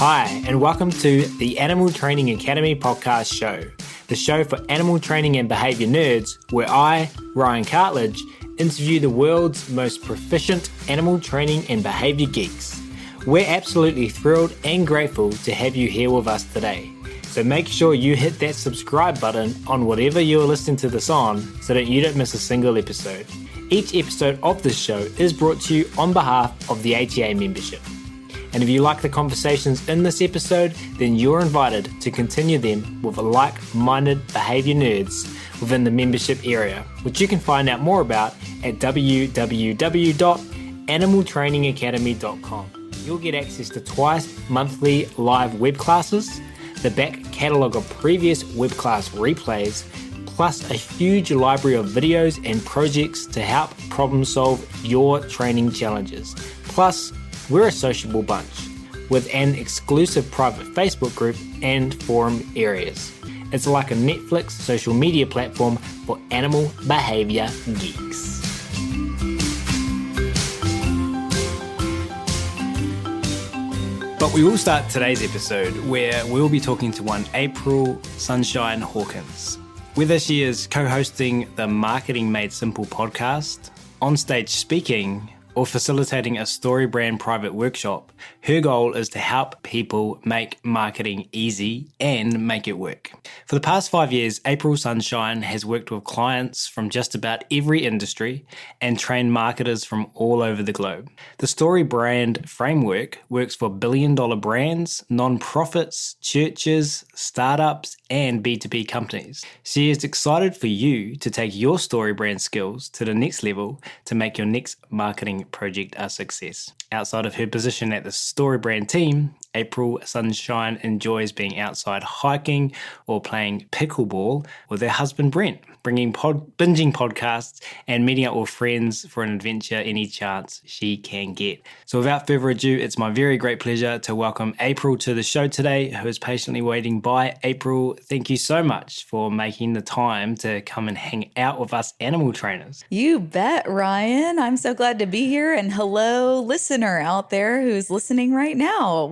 Hi, and welcome to the Animal Training Academy podcast show, the show for animal training and behavior nerds, where I, Ryan Cartledge, interview the world's most proficient animal training and behavior geeks. We're absolutely thrilled and grateful to have you here with us today. So make sure you hit that subscribe button on whatever you're listening to this on so that you don't miss a single episode. Each episode of this show is brought to you on behalf of the ATA membership. And if you like the conversations in this episode, then you're invited to continue them with like-minded behavior nerds within the membership area, which you can find out more about at www.animaltrainingacademy.com. You'll get access to twice monthly live web classes, the back catalogue of previous web class replays, plus a huge library of videos and projects to help problem solve your training challenges. Plus, we're a sociable bunch with an exclusive private Facebook group and forum areas. It's like a Netflix social media platform for animal behavior geeks. But we will start today's episode where we'll be talking to one April Sunshine Hawkins. Whether she is co-hosting the Marketing Made Simple podcast, on stage speaking, or facilitating a StoryBrand private workshop, her goal is to help people make marketing easy and make it work. For the past 5 years, April Sunshine has worked with clients from just about every industry and trained marketers from all over the globe. The StoryBrand Framework works for billion-dollar brands, non-profits, churches, startups, and B2B companies. She is excited for you to take your StoryBrand skills to the next level to make your next marketing project a success. Outside of her position at the StoryBrand team, April Sunshine enjoys being outside hiking or playing pickleball with her husband Brent, binging podcasts and meeting up with friends for an adventure any chance she can get. So without further ado, it's my very great pleasure to welcome April to the show today, who is patiently waiting by. April, thank you so much for making the time to come and hang out with us animal trainers. You bet, Ryan. I'm so glad to be here. And hello, listener out there who's listening right now.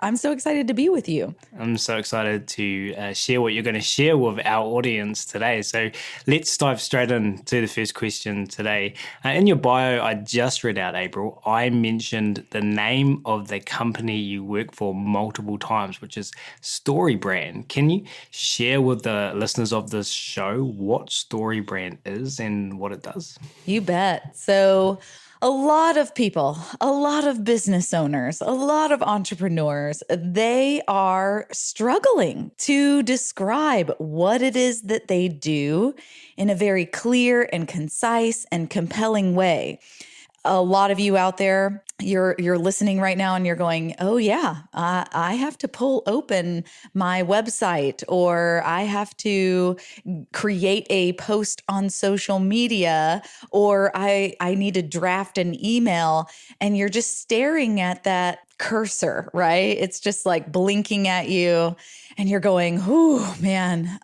I'm so excited to be with you. I'm so excited to share what you're going to share with our audience today. So let's dive straight into the first question today. In your bio, I just read out, April, I mentioned the name of the company you work for multiple times, which is StoryBrand. Can you share with the listeners of this show what StoryBrand is and what it does? You bet. So a lot of people, a lot of business owners, a lot of entrepreneurs, they are struggling to describe what it is that they do in a very clear and concise and compelling way. A lot of you out there, you're listening right now and you're going, oh yeah, I have to pull open my website, or I have to create a post on social media, or I need to draft an email, and you're just staring at that cursor, right? It's just like blinking at you. And you're going, oh man,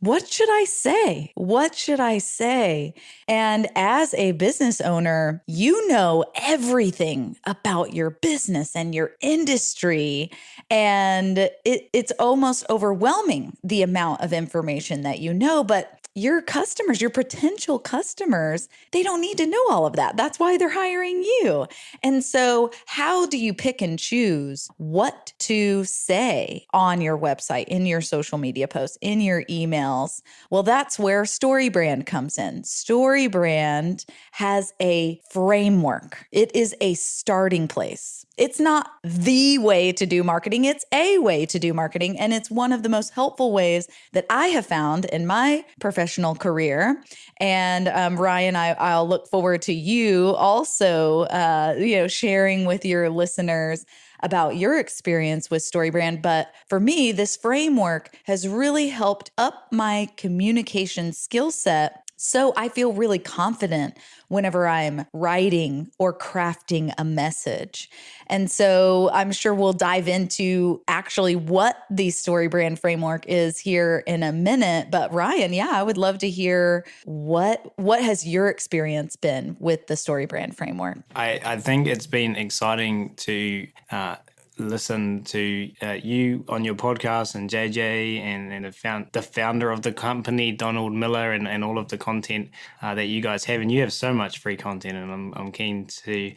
what should I say? What should I say? And as a business owner, you know everything about your business and your industry. And it's almost overwhelming, the amount of information that you know, but your customers, your potential customers, they don't need to know all of that. That's why they're hiring you. And so how do you pick and choose what to say on your website, in your social media posts, in your emails? Well, that's where StoryBrand comes in. StoryBrand has a framework. It is a starting place. It's not the way to do marketing. It's a way to do marketing. And it's one of the most helpful ways that I have found in my professional career. And Ryan, I'll look forward to you also, sharing with your listeners about your experience with StoryBrand. But for me, this framework has really helped up my communication skill set, so I feel really confident whenever I'm writing or crafting a message. And so I'm sure we'll dive into actually what the StoryBrand framework is here in a minute. But Ryan, I would love to hear what has your experience been with the StoryBrand framework? I think it's been exciting to listened to you on your podcast and JJ and the founder of the company, Donald Miller, and all of the content that you guys have. And you have so much free content, and I'm keen to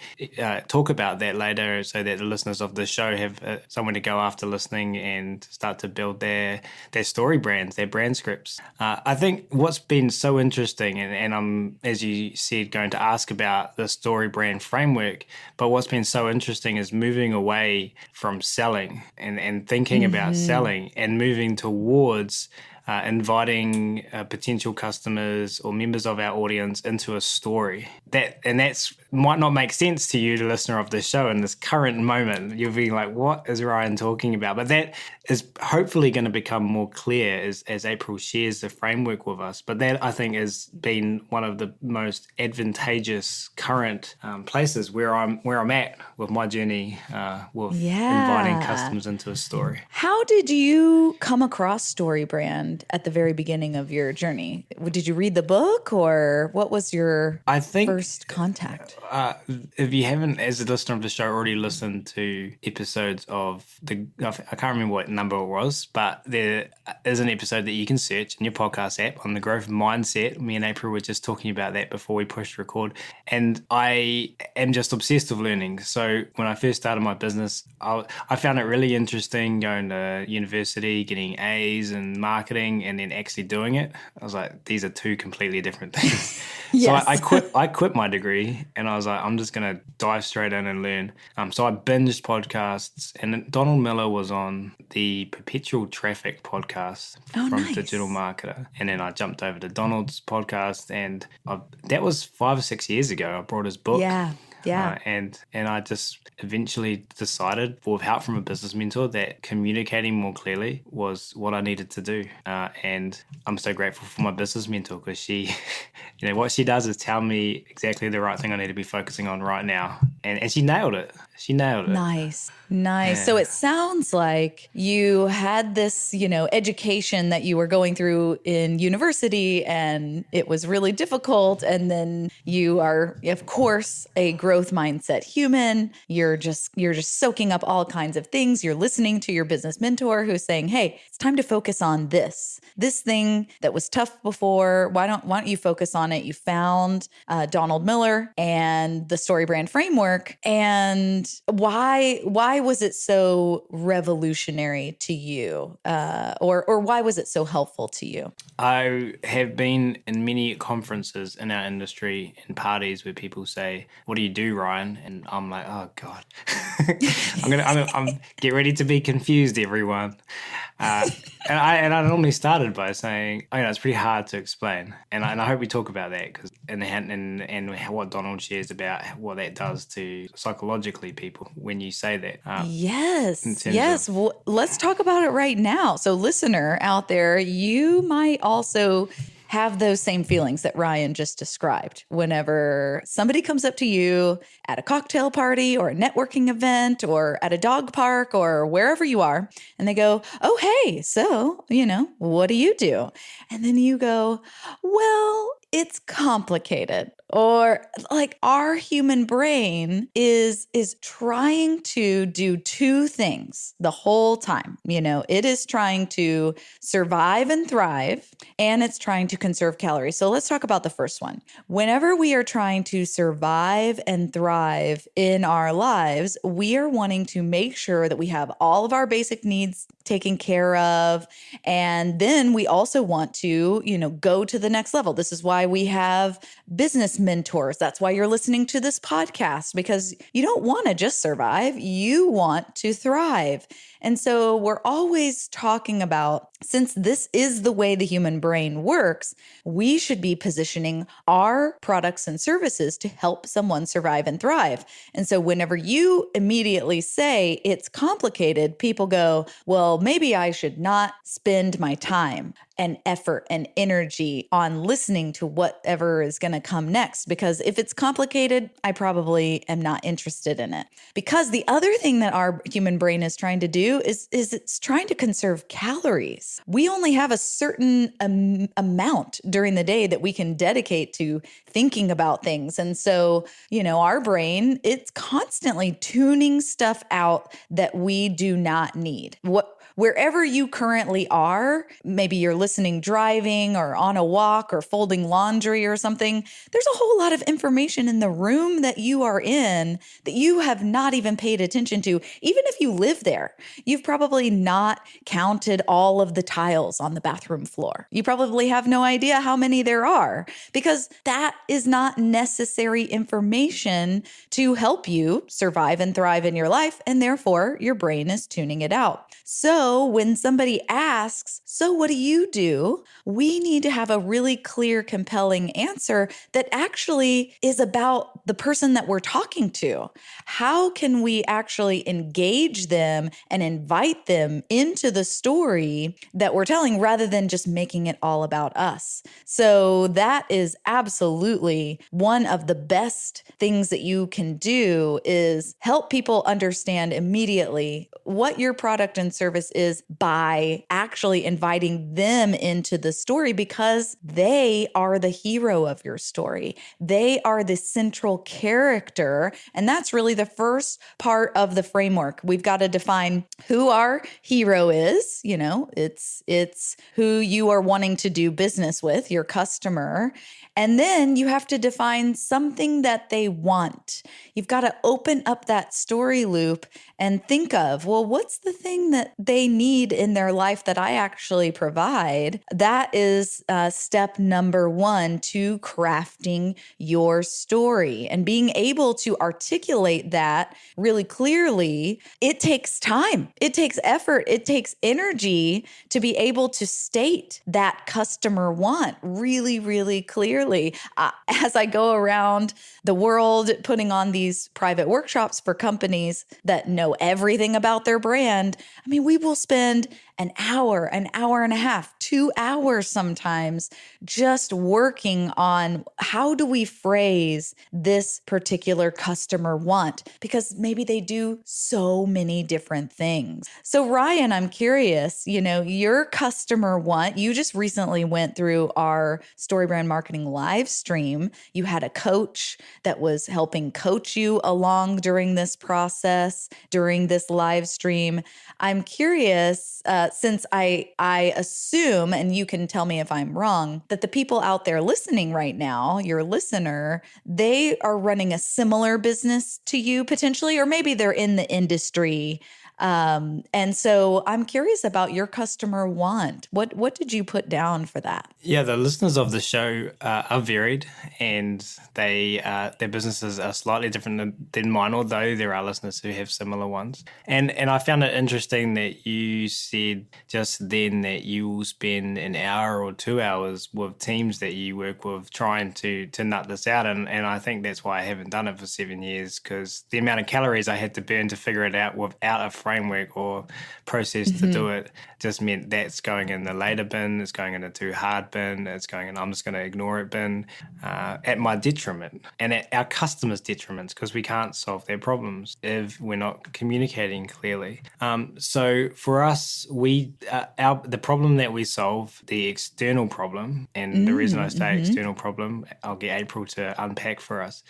talk about that later so that the listeners of the show have somewhere to go after listening and start to build their story brands, their brand scripts. I think what's been so interesting, and I'm, as you said, going to ask about the StoryBrand Framework, but what's been so interesting is moving away from selling and thinking about selling and moving towards inviting potential customers or members of our audience into a story. That's might not make sense to you, the listener of this show, in this current moment. You'll be like, what is Ryan talking about? But that is hopefully going to become more clear as April shares the framework with us. But that, I think, has been one of the most advantageous current places where I'm at with my journey with inviting customers into a story. How did you come across StoryBrand at the very beginning of your journey? Did you read the book, or what was your first contact? If you haven't, as a listener of the show, already listened to episodes of I can't remember what number it was, but there is an episode that you can search in your podcast app on the growth mindset. Me and April were just talking about that before we pushed record. And I am just obsessed with learning. So when I first started my business, I found it really interesting going to university, getting A's in marketing, and then actually doing it. I was like, these are two completely different things. Yes. So I quit my degree, and I was like, I'm just going to dive straight in and learn. So I binged podcasts, and Donald Miller was on the Perpetual Traffic podcast from nice. Digital Marketer. And then I jumped over to Donald's podcast, and that was 5 or 6 years ago. I brought his book. Yeah. And I just eventually decided, with help from a business mentor, that communicating more clearly was what I needed to do. And I'm so grateful for my business mentor, because she, what she does is tell me exactly the right thing I need to be focusing on right now. And she nailed it. Nice. Yeah. So it sounds like you had this, education that you were going through in university, and it was really difficult. And then you are, of course, a growth mindset human. You're just soaking up all kinds of things. You're listening to your business mentor who's saying, hey, it's time to focus on this thing that was tough before. Why don't you focus on it? You found Donald Miller and the StoryBrand Framework. And why was it so revolutionary to you? Or why was it so helpful to you? I have been in many conferences in our industry and parties where people say, what do you do, Ryan? And I'm like, oh God, I'm get ready to be confused, everyone. And I normally started by saying, it's pretty hard to explain, and I hope we talk about that, because and what Donald shares about what that does to psychologically people when you say that. Yes. Well, let's talk about it right now. So, listener out there, you might also have those same feelings that Ryan just described whenever somebody comes up to you at a cocktail party or a networking event or at a dog park or wherever you are, and they go, oh, hey, so, what do you do? And then you go, well, it's complicated. Or like, our human brain is trying to do two things the whole time. It is trying to survive and thrive, and it's trying to conserve calories. So let's talk about the first one. Whenever we are trying to survive and thrive in our lives, we are wanting to make sure that we have all of our basic needs taken care of. And then we also want to, go to the next level. This is why we have business mentors. That's why you're listening to this podcast, because you don't want to just survive. You want to thrive. And so we're always talking about, since this is the way the human brain works, we should be positioning our products and services to help someone survive and thrive. And so whenever you immediately say it's complicated, people go, well, maybe I should not spend my time and effort and energy on listening to whatever is going to come next, because if it's complicated, I probably am not interested in it. Because the other thing that our human brain is trying to do is it's trying to conserve calories. space. We only have a certain amount during the day that we can dedicate to thinking about things. And so, our brain, it's constantly tuning stuff out that we do not need. Wherever you currently are, maybe you're listening driving or on a walk or folding laundry or something, there's a whole lot of information in the room that you are in that you have not even paid attention to. Even if you live there, you've probably not counted all of the tiles on the bathroom floor. You probably have no idea how many there are because that is not necessary information to help you survive and thrive in your life, and therefore your brain is tuning it out. So when somebody asks, so what do? We need to have a really clear, compelling answer that actually is about the person that we're talking to. How can we actually engage them and invite them into the story that we're telling rather than just making it all about us? So that is absolutely one of the best things that you can do is help people understand immediately what your product and service is by actually inviting them into the story because they are the hero of your story. They are the central character. And that's really the first part of the framework. We've got to define who our hero is. It's who you are wanting to do business with, your customer. And then you have to define something that they want. You've got to open up that story loop and think of, well, what's the thing that they need in their life that I actually provide? That is step number one to crafting your story and being able to articulate that really clearly. It takes time. It takes effort. It takes energy to be able to state that customer want really, really clearly. As I go around the world putting on these private workshops for companies that know everything about their brand, we will spend an hour and a half, 2 hours sometimes, just working on how do we phrase this particular customer want, because maybe they do so many different things. So Ryan, I'm curious, your customer want, you just recently went through our StoryBrand Marketing live stream. You had a coach that was helping coach you along during this process, during this live stream. I'm curious, since I assume, and you can tell me if I'm wrong, that the people out there listening right now, your listener, they are running a similar business to you potentially, or maybe they're in the industry. And so I'm curious about your customer want. What did you put down for that? Yeah, the listeners of the show are varied, and their businesses are slightly different than mine, although there are listeners who have similar ones. And I found it interesting that you said just then that you will spend an hour or 2 hours with teams that you work with trying to nut this out. And I think that's why I haven't done it for 7 years, because the amount of calories I had to burn to figure it out without a framework or process to do it just meant that's going in the later bin, it's going in the too hard bin, it's going in I'm just going to ignore it bin, at my detriment and at our customers' detriments, because we can't solve their problems if we're not communicating clearly. So for us, the problem that we solve, the external problem, and the reason I say external problem, I'll get April to unpack for us,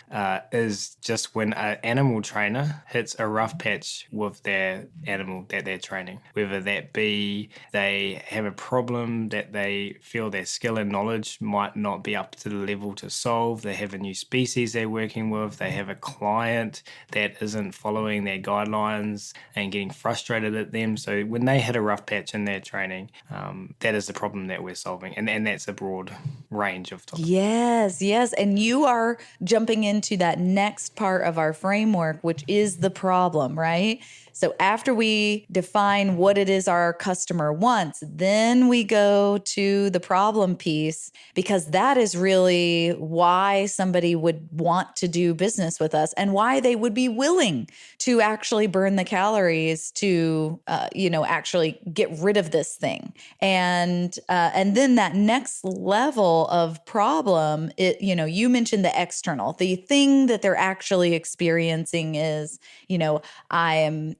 is just when an animal trainer hits a rough patch with their animal that they're training, whether that be they have a problem that they feel their skill and knowledge might not be up to the level to solve, they have a new species they're working with, they have a client that isn't following their guidelines and getting frustrated at them. So when they hit a rough patch in their training, that is the problem that we're solving, and that's a broad range of topics. Yes. And you are jumping into that next part of our framework, which is the problem, right? So after we define what it is our customer wants, then we go to the problem piece, because that is really why somebody would want to do business with us and why they would be willing to actually burn the calories to, actually get rid of this thing. And then that next level of problem, you mentioned the external, the thing that they're actually experiencing is, I am,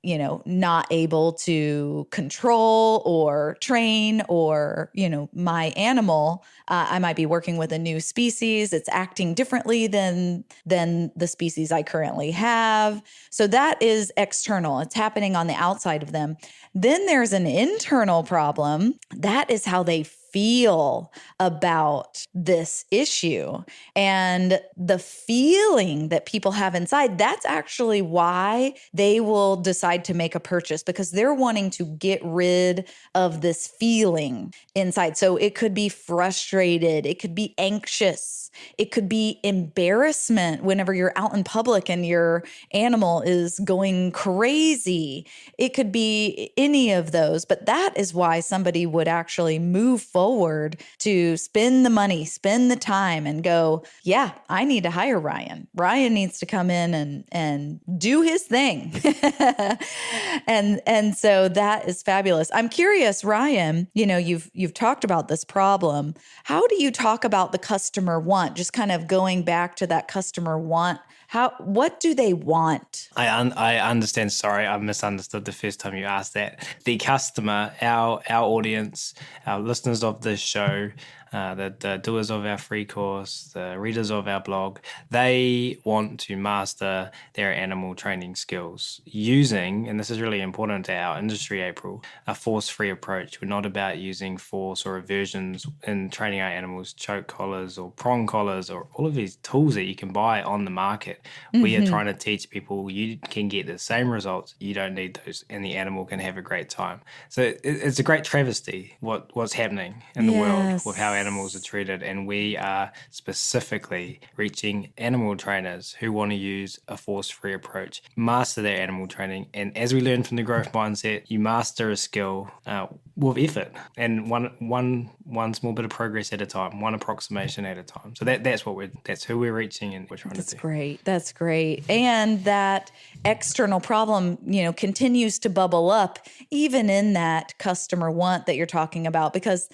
not able to control or train, or, my animal, I might be working with a new species. It's acting differently than the species I currently have. So that is external. It's happening on the outside of them. Then there's an internal problem. That is how they feel about this issue. And the feeling that people have inside, that's actually why they will decide to make a purchase, because they're wanting to get rid of this feeling inside. So it could be frustrated, it could be anxious, it could be embarrassment whenever you're out in public and your animal is going crazy. It could be any of those, but that is why somebody would actually move forward to spend the money, spend the time, and go, yeah, I need to hire Ryan. Ryan needs to come in and do his thing. and so that is fabulous. I'm curious, Ryan, you've talked about this problem. How do you talk about the customer want? Just kind of going back to that customer want. What do they want? I understand. Sorry, I misunderstood the first time you asked that. The customer, our audience, our listeners of this show, the doers of our free course, the readers of our blog, they want to master their animal training skills using, and this is really important to our industry, April, a force-free approach. We're not about using force or aversions in training our animals, choke collars or prong collars or all of these tools that you can buy on the market. We are trying to teach people you can get the same results. You don't need those, and the animal can have a great time. So it's a great travesty what's happening in the world with how animals are treated, and we are specifically reaching animal trainers who want to use a force-free approach, master their animal training. And as we learn from the growth mindset, you master a skill with effort, and one small bit of progress at a time, one approximation at a time. So that's who we're reaching, and we're trying to do. That's great. And that external problem, continues to bubble up even in that customer want that you're talking about, because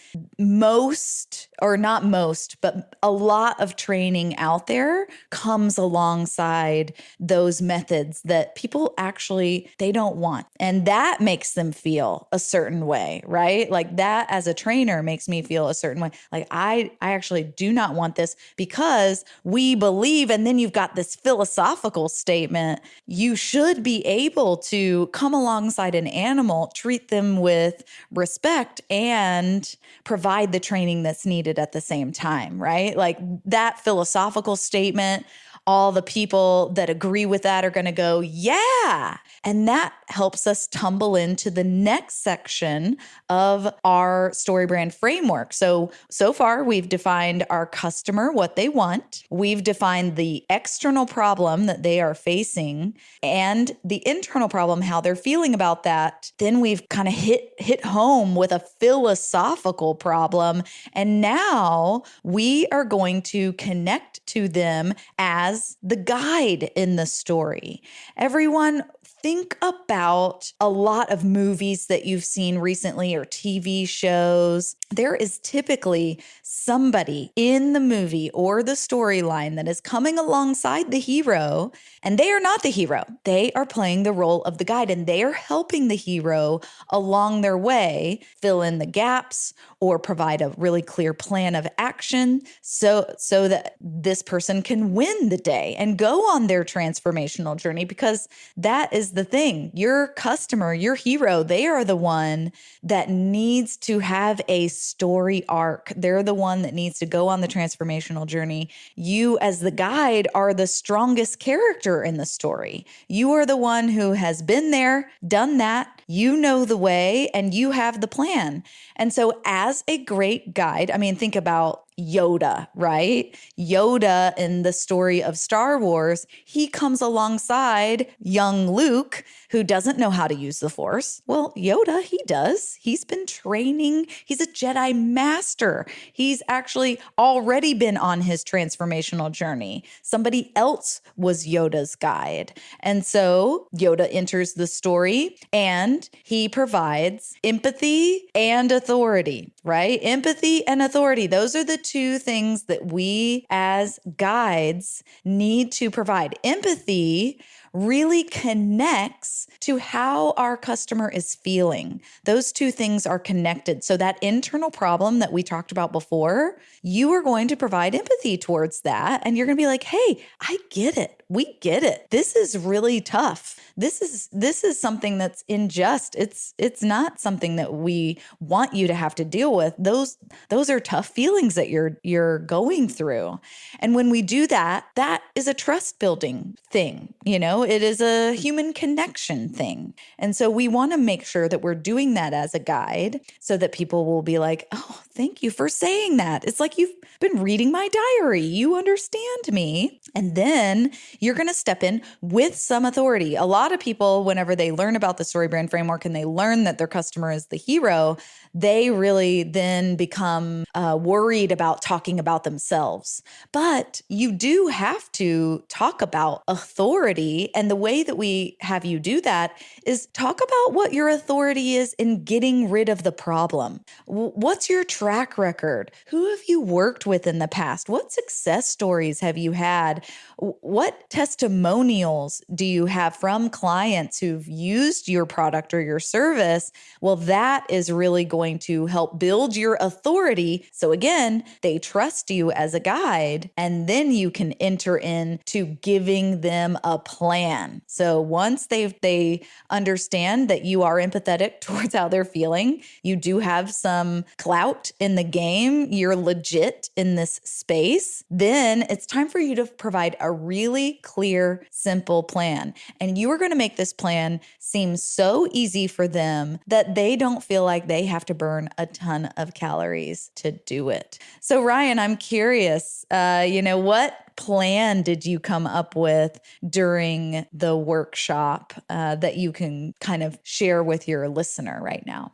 but a lot of training out there comes alongside those methods that people actually, they don't want. And that makes them feel a certain way, right? Like that as a trainer makes me feel a certain way. Like I actually do not want this because we believe, and then you've got this philosophical statement, you should be able to come alongside an animal, treat them with respect, and provide the training that's needed at the same time, right? Like that philosophical statement, all the people that agree with that are going to go, yeah. And that helps us tumble into the next section of our StoryBrand framework. So far we've defined our customer, what they want. We've defined the external problem that they are facing and the internal problem, how they're feeling about that. Then we've kind of hit home with a philosophical problem. And now we are going to connect to them as the guide in the story. Everyone, think about a lot of movies that you've seen recently or TV shows. There is typically somebody in the movie or the storyline that is coming alongside the hero, and they are not the hero. They are playing the role of the guide, and they are helping the hero along their way, fill in the gaps, or provide a really clear plan of action so that this person can win the day and go on their transformational journey, because that is the thing. Your customer, your hero, they are the one that needs to have a story arc. They're the one that needs to go on the transformational journey. You as the guide are the strongest character in the story. You are the one who has been there, done that. You know the way and you have the plan. And so as a great guide, I mean, think about Yoda, right? Yoda in the story of Star Wars, he comes alongside young Luke, who doesn't know how to use the Force. Well, Yoda, he does. He's been training. He's a Jedi master. He's actually already been on his transformational journey. Somebody else was Yoda's guide. And so Yoda enters the story and he provides empathy and authority, right? Empathy and authority. Those are the two things that we as guides need to provide. Empathy really connects to how our customer is feeling. Those two things are connected. So that internal problem that we talked about before, you are going to provide empathy towards that. And you're going to be like, hey, I get it. We get it. This is really tough. This is something that's unjust. It's not something that we want you to have to deal with. Those are tough feelings that you're going through. And when we do that, that is a trust building thing. It is a human connection thing. And so we want to make sure that we're doing that as a guide so that people will be like, oh, thank you for saying that. It's like you've been reading my diary. You understand me. And then you're going to step in with some authority. A lot of people, whenever they learn about the StoryBrand Framework and they learn that their customer is the hero, they really then become worried about talking about themselves. But you do have to talk about authority. And the way that we have you do that is talk about what your authority is in getting rid of the problem. What's your track record? Who have you worked with in the past? What success stories have you had? What testimonials do you have from clients who've used your product or your service? Well, that is really going to help build your authority. So again, they trust you as a guide, and then you can enter into giving them a plan. So once they understand that you are empathetic towards how they're feeling, you do have some clout in the game, you're legit in this space, then it's time for you to provide a really clear, simple plan. And you are going to make this plan seem so easy for them that they don't feel like they have to burn a ton of calories to do it. So Ryan, I'm curious, what plan did you come up with during the workshop that you can kind of share with your listener right now?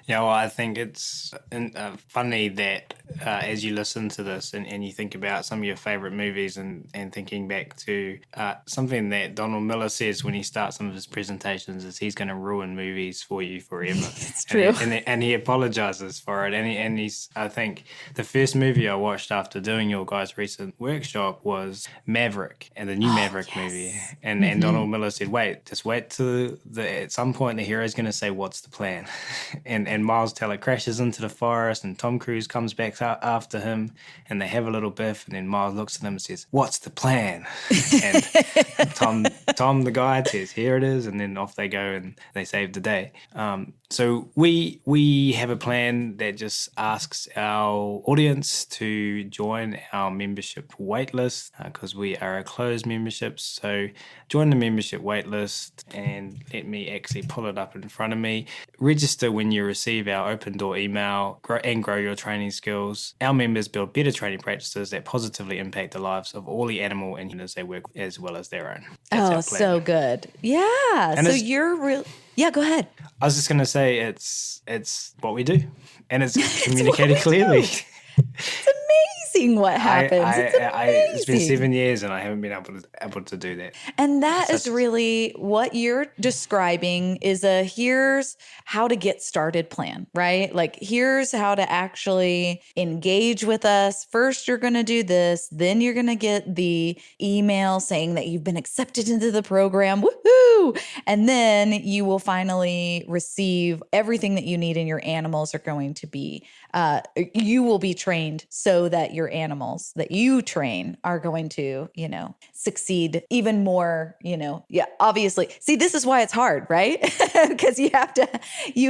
Yeah, well, I think it's funny that as you listen to this and you think about some of your favorite movies and thinking back to something that Donald Miller says when he starts some of his presentations is he's going to ruin movies for you forever. It's true. And he apologizes for it. And he's, I think the first movie I watched after doing your guys' recent workshop was Maverick, and the new Maverick movie. And Donald Miller said, wait till at some point the hero's going to say, what's the plan? And Miles Teller crashes into the forest, and Tom Cruise comes back after him, and they have a little biff, and then Miles looks at them and says, what's the plan? And Tom the guide says, here it is, and then off they go and they save the day. So we have a plan that just asks our audience to join our membership waitlist because we are a closed membership. So join the membership waitlist, and let me actually pull it up in front of me. Register when you receive our open door email and grow your training skills. Our members build better training practices that positively impact the lives of all the animal and humans they work with as well as their own. That's so good. Yeah. And so you're real. Yeah, go ahead. I was just going to say it's what we do, and it's communicated clearly. It's amazing what happens. It's been 7 years and I haven't been able to do that. And that is really what you're describing is here's how to get started plan, right? Like here's how to actually engage with us. First, you're going to do this. Then you're going to get the email saying that you've been accepted into the program. Woohoo! And then you will finally receive everything that you need, and your animals are going to be, you will be trained so that your animals that you train are going to, succeed even more, obviously. See, this is why it's hard, right? Because you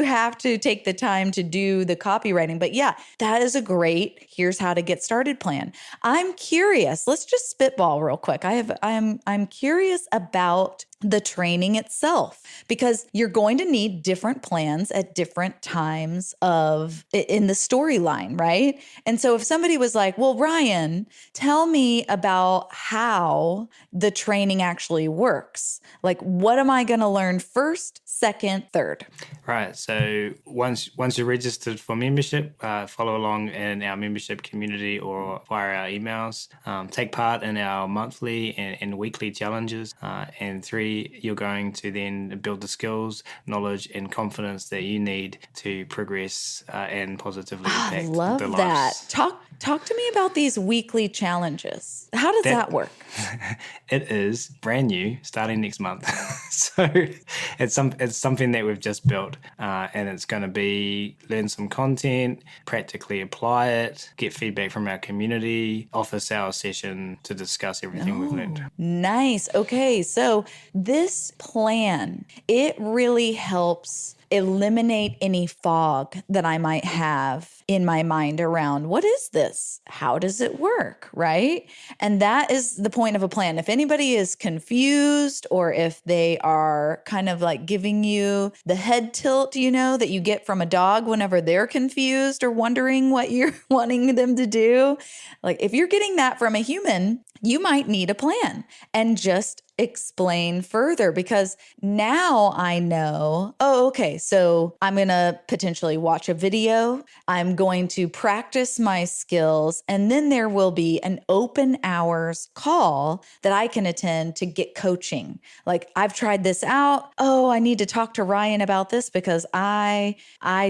have to take the time to do the copywriting. But yeah, that is a great, here's how to get started plan. I'm curious. Let's just spitball real quick. I'm curious about the training itself, because you're going to need different plans at different times in the storyline, right? And so if somebody was like, well, Ryan, tell me about how the training actually works. Like, what am I going to learn first, second, third? Right. So once you're registered for membership, follow along in our membership community or via our emails. Take part in our monthly and weekly challenges. And 3, you're going to then build the skills, knowledge, and confidence that you need to progress and positively impact the lives. I love that. Talk to me about these weekly challenges. How does that work? It is brand new, starting next month. So it's something that we've just built, and it's going to be learn some content, practically apply it, get feedback from our community, office hour session to discuss everything we've learned. Nice. Okay, so this plan, it really helps eliminate any fog that I might have in my mind around what is this? How does it work? Right. And that is the point of a plan. If anybody is confused or if they are kind of like giving you the head tilt, that you get from a dog whenever they're confused or wondering what you're wanting them to do, like if you're getting that from a human, you might need a plan and just explain further, because now I know, okay, so I'm going to potentially watch a video. I'm going to practice my skills, and then there will be an open hours call that I can attend to get coaching. Like, I've tried this out. Oh, I need to talk to Ryan about this because I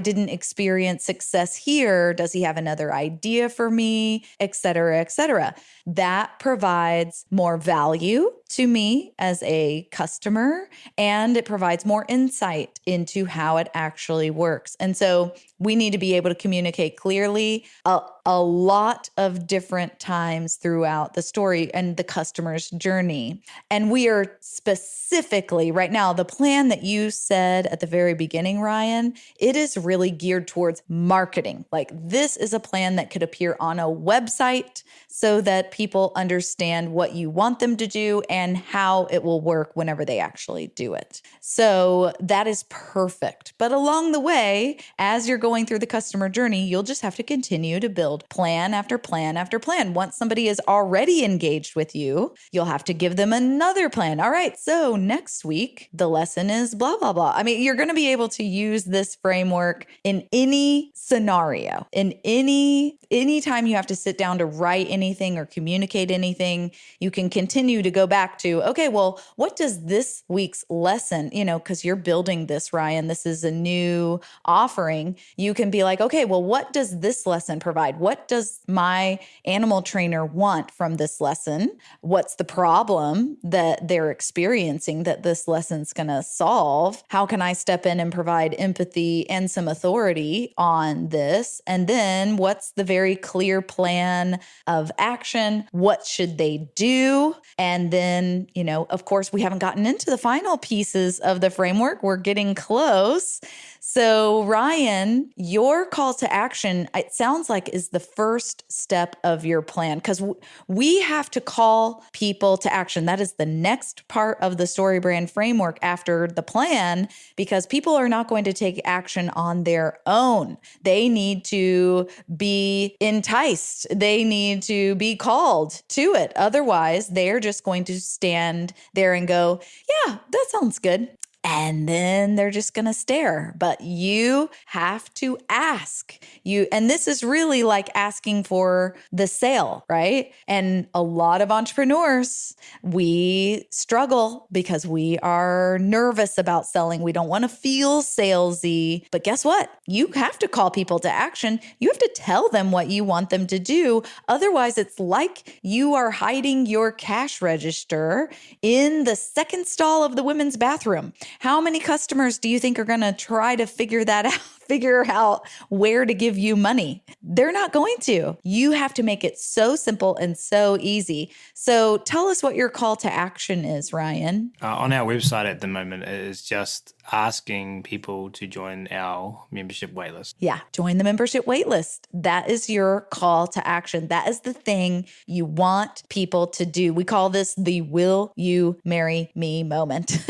didn't experience success here. Does he have another idea for me, et cetera, et cetera. That provides more value to me as a customer, and it provides more insight into how it actually works. And so we need to be able to communicate clearly a lot of different times throughout the story and the customer's journey. And we are specifically right now, the plan that you said at the very beginning, Ryan, it is really geared towards marketing. Like, this is a plan that could appear on a website so that people understand what you want them to do and how it will work whenever they actually do it. So that is perfect. But along the way, as you're going through the customer journey, you'll just have to continue to build plan after plan after plan. Once somebody is already engaged with you, you'll have to give them another plan. All right, so next week, the lesson is blah, blah, blah. I mean, you're going to be able to use this framework in any scenario, in any time you have to sit down to write anything or communicate anything. You can continue to go back to, okay, well, what does this week's lesson, because you're building this, Ryan, this is a new offering. You can be like, okay, well, what does this lesson provide? What does my animal trainer want from this lesson? What's the problem that they're experiencing that this lesson's going to solve? How can I step in and provide empathy and some authority on this? And then what's the very clear plan of action? What should they do? And then, of course, we haven't gotten into the final pieces of the framework. We're getting close. So Ryan, your call to action, it sounds like, is the first step of your plan, because we have to call people to action. That is the next part of the StoryBrand framework after the plan, because people are not going to take action on their own. They need to be enticed. They need to be called to it. Otherwise, they're just going to stand there and go, yeah, that sounds good. And then they're just going to stare. But you have to ask. And this is really like asking for the sale, right? And a lot of entrepreneurs, we struggle because we are nervous about selling. We don't want to feel salesy. But guess what? You have to call people to action. You have to tell them what you want them to do. Otherwise, it's like you are hiding your cash register in the second stall of the women's bathroom. How many customers do you think are going to try to figure that out? Figure out where to give you money? They're not going to. You have to make it so simple and so easy. So tell us what your call to action is, Ryan. On our website at the moment, it is just asking people to join our membership waitlist. Yeah, join the membership waitlist. That is your call to action. That is the thing you want people to do. We call this the will you marry me moment.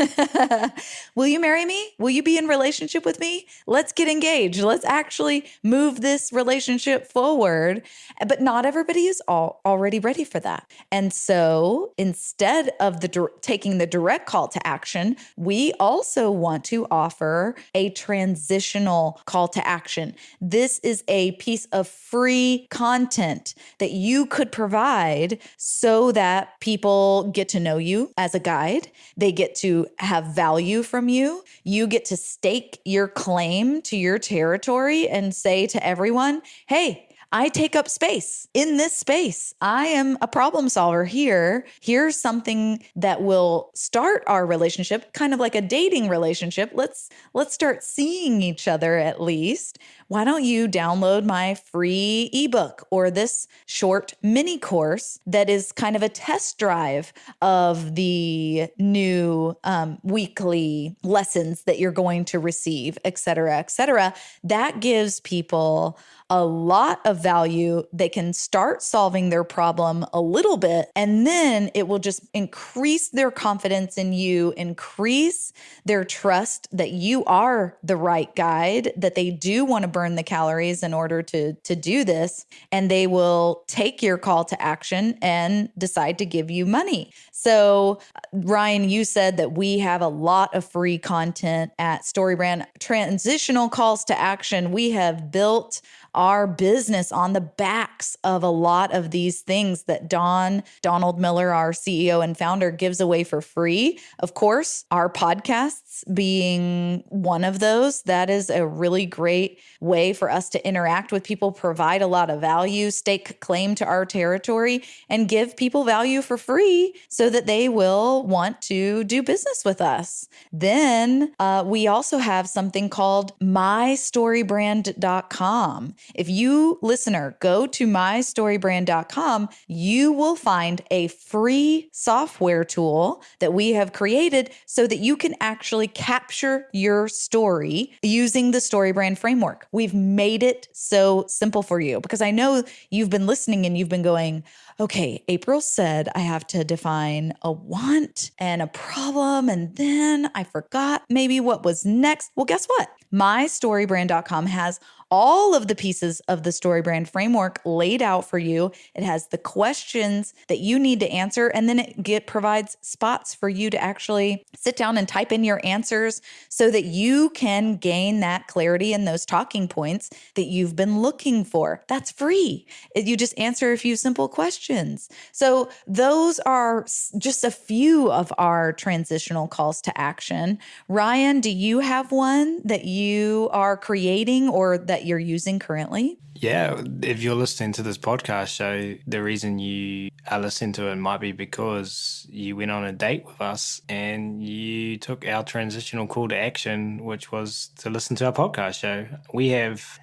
Will you marry me? Will you be in relationship with me? Let's get engaged. Let's actually move this relationship forward. But not everybody is already ready for that. And so instead of taking the direct call to action, we also want to offer a transitional call to action. This is a piece of free content that you could provide so that people get to know you as a guide. They get to have value from you. You get to stake your claim to your territory and say to everyone, hey, I take up space in this space. I am a problem solver here. Here's something that will start our relationship, kind of like a dating relationship. Let's start seeing each other at least. Why don't you download my free ebook or this short mini course that is kind of a test drive of the new weekly lessons that you're going to receive, et cetera, et cetera. That gives people a lot of value. They can start solving their problem a little bit, and then it will just increase their confidence in you, increase their trust that you are the right guide, that they do want to burn the calories in order to do this, and they will take your call to action and decide to give you money. So, Ryan, you said that we have a lot of free content at StoryBrand. Transitional calls to action. We have built our business on the backs of a lot of these things that Donald Miller, our CEO and founder, gives away for free. Of course, our podcasts being one of those. That is a really great way for us to interact with people, provide a lot of value, stake claim to our territory, and give people value for free so that they will want to do business with us. Then we also have something called mystorybrand.com. If you, listener, go to mystorybrand.com, you will find a free software tool that we have created so that you can actually capture your story using the StoryBrand Framework. We've made it so simple for you because I know you've been listening and you've been going, okay, April said I have to define a want and a problem, and then I forgot maybe what was next. Well, guess what? MyStoryBrand.com has all of the pieces of the StoryBrand framework laid out for you. It has the questions that you need to answer, and then it provides spots for you to actually sit down and type in your answers so that you can gain that clarity and those talking points that you've been looking for. That's free. You just answer a few simple questions. So those are just a few of our transitional calls to action. Ryan, do you have one that you are creating or that you're using currently? Yeah, if you're listening to this podcast show, the reason you are listening to it might be because you went on a date with us and you took our transitional call to action, which was to listen to our podcast show. We have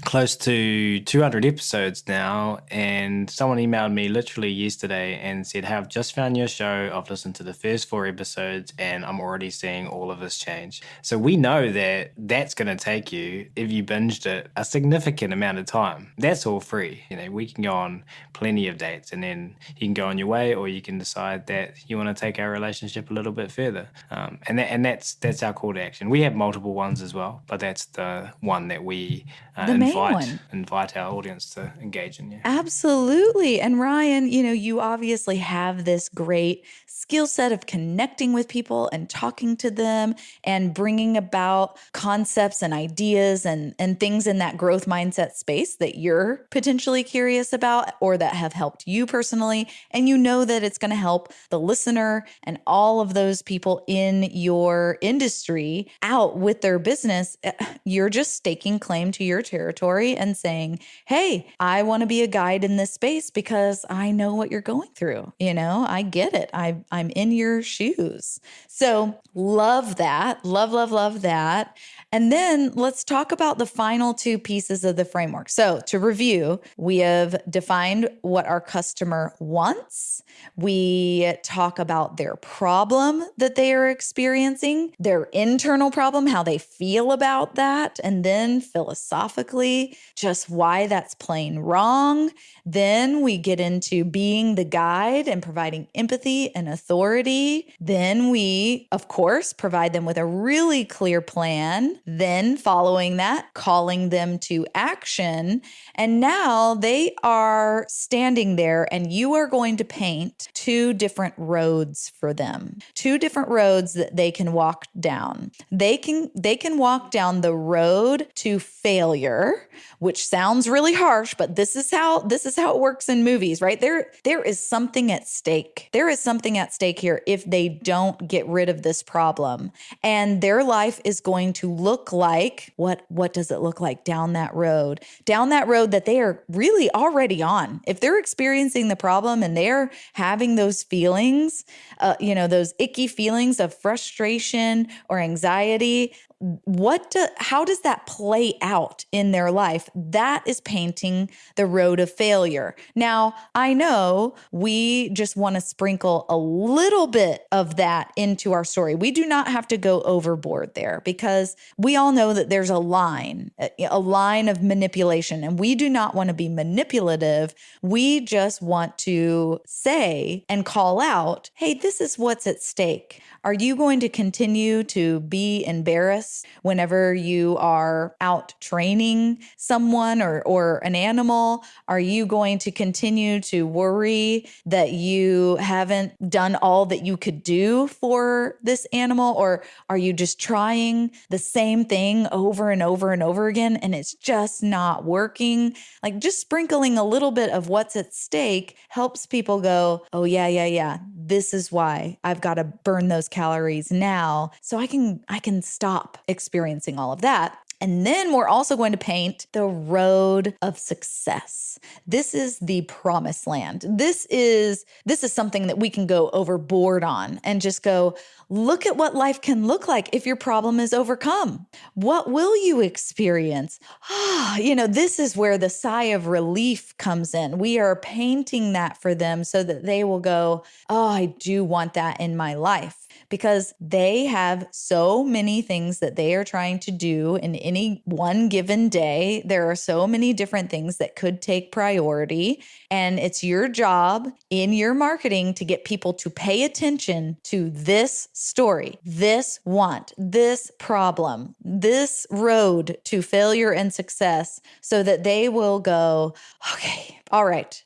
close to 200 episodes now, and someone emailed me literally yesterday and said, hey, I've just found your show. I've listened to the first 4 episodes and I'm already seeing all of this change. So we know that that's going to take you, if you binged it, a significant amount of time. That's all free. We can go on plenty of dates and then you can go on your way, or you can decide that you want to take our relationship a little bit further. And that's our call to action. We have multiple ones as well, but that's the one that we invite our audience to engage in. Yeah. Absolutely. And Ryan, you obviously have this great skill set of connecting with people and talking to them and bringing about concepts and ideas and things in that growth mindset space that you're potentially curious about or that have helped you personally. And you know that it's going to help the listener and all of those people in your industry out with their business. You're just staking claim to your territory and saying, hey, I want to be a guide in this space because I know what you're going through. I get it. I'm in your shoes. So love that. Love that. And then let's talk about the final 2 pieces of the framework. So to review, we have defined what our customer wants. We talk about their problem that they are experiencing, their internal problem, how they feel about that, and then philosophically, just why that's plain wrong. Then we get into being the guide and providing empathy and authority. Then we, of course, provide them with a really clear plan. Then following that, calling them to action. And now they are standing there and you are going to paint 2 different roads for them, 2 different roads that they can walk down. They can walk down the road to failure, which sounds really harsh, but this is how is how it works in movies, right? There is something at stake. There is something at stake here if they don't get rid of this problem. And their life is going to look like, what does it look like down that road? Down that road that they are really already on. If they're experiencing the problem and they're having those feelings, those icky feelings of frustration or anxiety, how does that play out in their life? That is painting the road of failure. Now, I know we just want to sprinkle a little bit of that into our story. We do not have to go overboard there because we all know that there's a line of manipulation, and we do not want to be manipulative. We just want to say and call out, hey, this is what's at stake. Are you going to continue to be embarrassed whenever you are out training someone or an animal? Are you going to continue to worry that you haven't done all that you could do for this animal? Or are you just trying the same thing over and over and over again and it's just not working? Like, just sprinkling a little bit of what's at stake helps people go, oh, yeah. This is why I've got to burn those calories now so I can stop experiencing all of that. And then we're also going to paint the road of success. This is the promised land. This is something that we can go overboard on and just go, look at what life can look like if your problem is overcome. What will you experience? This is where the sigh of relief comes in. We are painting that for them so that they will go, oh, I do want that in my life. Because they have so many things that they are trying to do in any one given day. There are so many different things that could take priority. And it's your job in your marketing to get people to pay attention to this story, this want, this problem, this road to failure and success, so that they will go, okay, all right,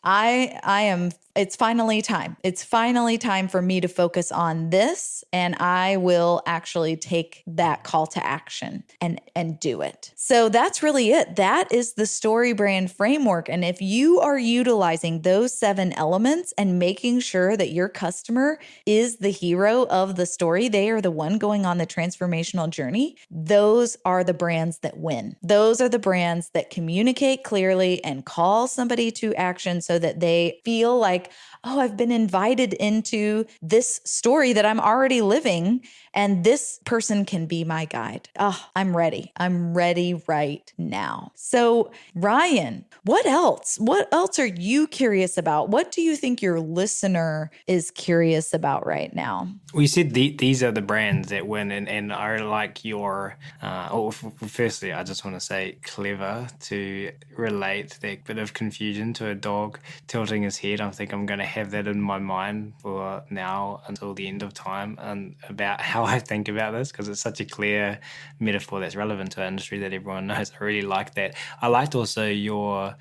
it's finally time. It's finally time for me to focus on this, and I will actually take that call to action and do it. So that's really it. That is the StoryBrand Framework. And if you are utilizing those 7 elements and making sure that your customer is the hero of the story, they are the one going on the transformational journey, those are the brands that win. Those are the brands that communicate clearly and call somebody to action so that they feel like, oh, I've been invited into this story that I'm already living, and this person can be my guide. Oh, I'm ready. I'm ready right now. So, Ryan, what else? What else are you curious about? What do you think your listener is curious about right now? We said these are the brands that win, and I like your, firstly, I just want to say clever to relate that bit of confusion to a dog tilting his head. I think I'm going to have that in my mind for now until the end of time, and about how I think about this, because it's such a clear metaphor that's relevant to our industry that everyone knows. I really like that. I liked also your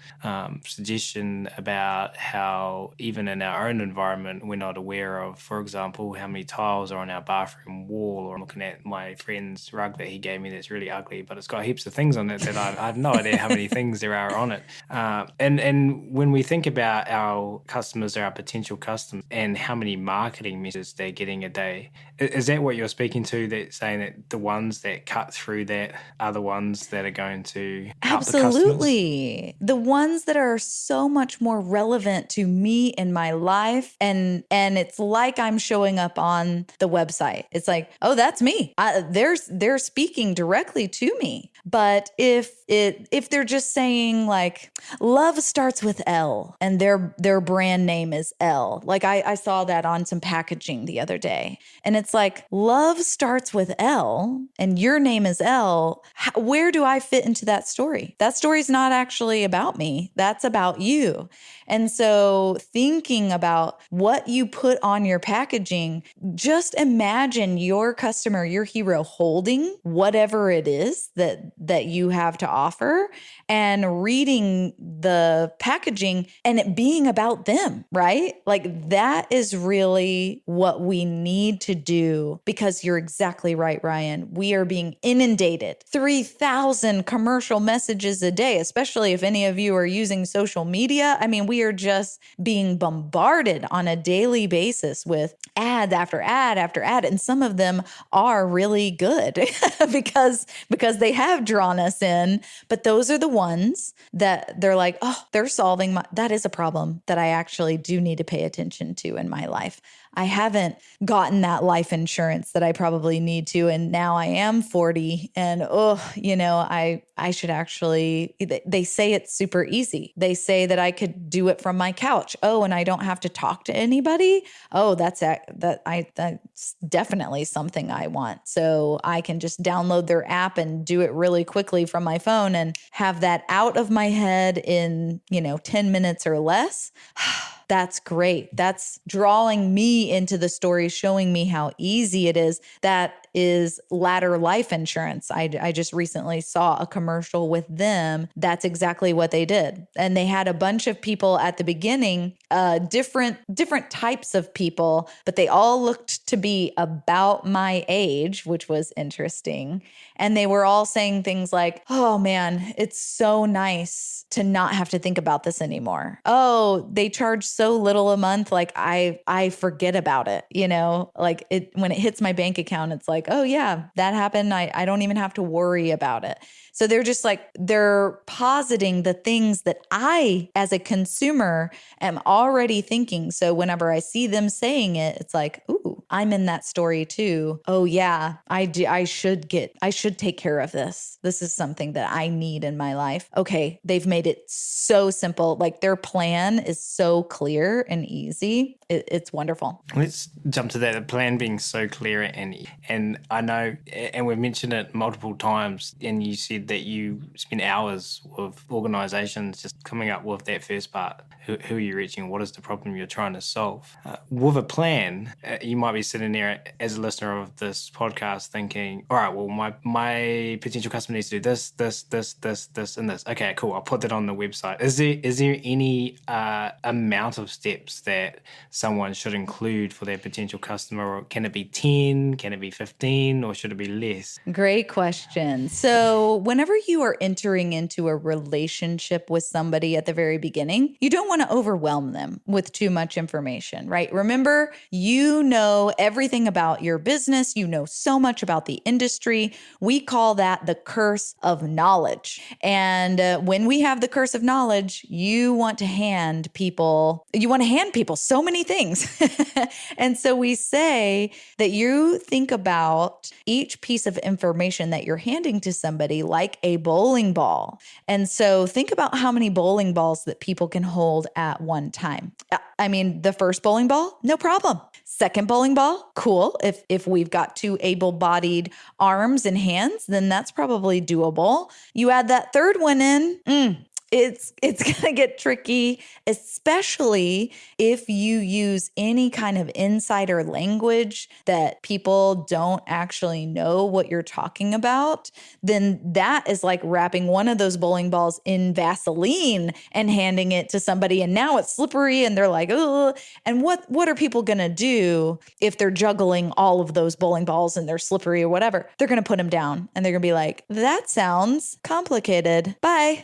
suggestion about how even in our own environment, we're not aware of, for example, how many tiles are on our bathroom wall, or I'm looking at my friend's rug that he gave me that's really ugly, but it's got heaps of things on it that I have no idea how many things there are on it. And when we think about our customers or our potential customers and how many marketing messages they're getting a day, is that what you're speaking to, that saying that the ones that cut through that are the ones that are going to help the customers? Absolutely. The ones that are so much more relevant to me in my life. And it's like I'm showing up on the website. It's like, oh, that's me. They're speaking directly to me. But if they're just saying like, love starts with L and their brand name is L. Like I saw that on some packaging the other day. And it's like, love starts with L and your name is L. Where do I fit into that story? That story's not actually about me. That's about you. And so thinking about what you put on your packaging, just imagine your customer, your hero, holding whatever it is that you have to offer and reading the packaging packaging and it being about them, right? Like that is really what we need to do, because you're exactly right, Ryan. We are being inundated 3,000 commercial messages a day, especially if any of you are using social media. I mean, we are just being bombarded on a daily basis with ad after ad after ad. And some of them are really good because they have drawn us in. But those are the ones that they're like, oh, they're solving that is a problem that I actually do need to pay attention to in my life. I haven't gotten that life insurance that I probably need to. And now I am 40 and I should actually, they say it's super easy. They say that I could do it from my couch. Oh, and I don't have to talk to anybody. Oh, that's definitely something I want. So I can just download their app and do it really quickly from my phone and have that out of my head in, 10 minutes or less. That's great. That's drawing me into the story, showing me how easy it is. That is Ladder Life Insurance. I just recently saw a commercial with them. That's exactly what they did. And they had a bunch of people at the beginning, different types of people, but they all looked to be about my age, which was interesting. And they were all saying things like, oh man, it's so nice to not have to think about this anymore. Oh, they charge so little a month. Like I forget about it, like when it hits my bank account, it's like, oh yeah, that happened. I don't even have to worry about it. So they're just like, they're positing the things that I, as a consumer, am already thinking. So whenever I see them saying it, it's like, ooh, I'm in that story too. Oh yeah, I should take care of this. This is something that I need in my life. Okay, they've made it so simple. Like their plan is so clear and easy. It's wonderful. Let's jump to that. The plan being so clear and I know, and we've mentioned it multiple times, and you said that you spend hours with organizations just coming up with that first part. Who are you reaching? What is the problem you're trying to solve? With a plan, you might be sitting there as a listener of this podcast thinking, all right, well, my potential customer needs to do this, and this. Okay, cool. I'll put that on the website. Is there any amount of steps that someone should include for their potential customer? Or can it be 10? Can it be 15? Or should it be less? Great question. So whenever you are entering into a relationship with somebody at the very beginning, you don't want to overwhelm them with too much information, right? Remember, you know everything about your business. You know so much about the industry. We call that the curse of knowledge. And when we have the curse of knowledge, you want to hand people so many things. And so we say that you think about each piece of information that you're handing to somebody like a bowling ball. And so think about how many bowling balls that people can hold at one time. I mean, the first bowling ball, no problem. Second bowling ball, cool. If we've got two able-bodied arms and hands, then that's probably doable. You add that third one in, it's going to get tricky, especially if you use any kind of insider language that people don't actually know what you're talking about. Then that is like wrapping one of those bowling balls in Vaseline and handing it to somebody. And now it's slippery and they're like, oh, and what are people going to do if they're juggling all of those bowling balls and they're slippery or whatever? They're going to put them down and they're going to be like, that sounds complicated. Bye.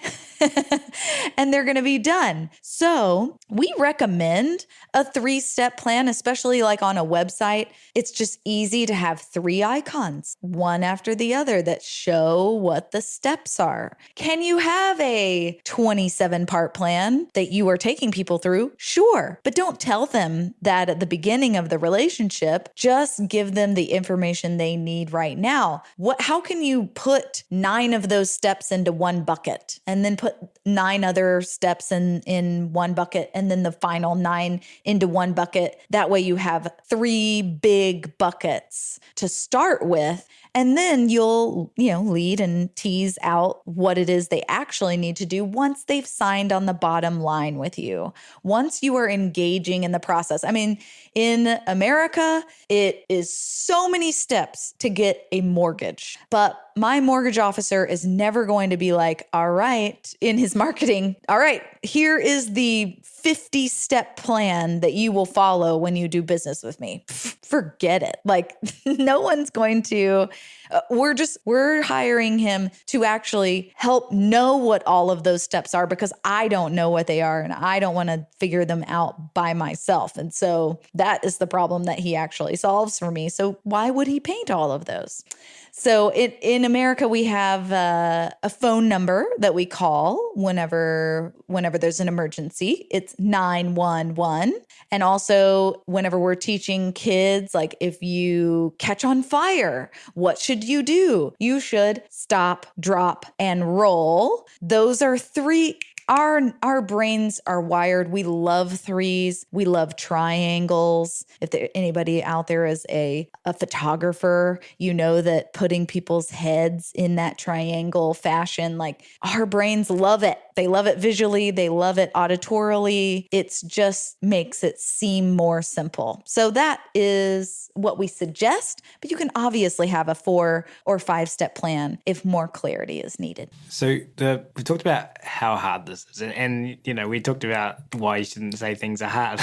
And they're going to be done. So we recommend a 3-step plan, especially like on a website. It's just easy to have 3 icons, one after the other, that show what the steps are. Can you have a 27-part plan that you are taking people through? Sure. But don't tell them that at the beginning of the relationship. Just give them the information they need right now. How can you put 9 of those steps into one bucket and then put 9 other steps in one bucket and then the final 9 into one bucket? That way you have 3 big buckets to start with. And then you'll, lead and tease out what it is they actually need to do once they've signed on the bottom line with you. Once you are engaging in the process. I mean, in America, it is so many steps to get a mortgage, but my mortgage officer is never going to be like, all right, in his marketing, all right, here is the 50-step plan that you will follow when you do business with me. Forget it. Like no one's going to, we're hiring him to actually help know what all of those steps are because I don't know what they are and I don't want to figure them out by myself. And so that is the problem that he actually solves for me. So why would he paint all of those? So in America, we have a phone number that we call whenever there's an emergency. It's 911. And also whenever we're teaching kids, like if you catch on fire, what should you do? You should stop, drop, and roll. Those are three. Our brains are wired. We love threes. We love triangles. If anybody out there is a photographer, you know that putting people's heads in that triangle fashion, like our brains love it. They love it visually. They love it auditorily. It's just makes it seem more simple. So that is what we suggest, but you can obviously have a 4 or 5-step plan if more clarity is needed. So we talked about how hard this is, and we talked about why you shouldn't say things are hard.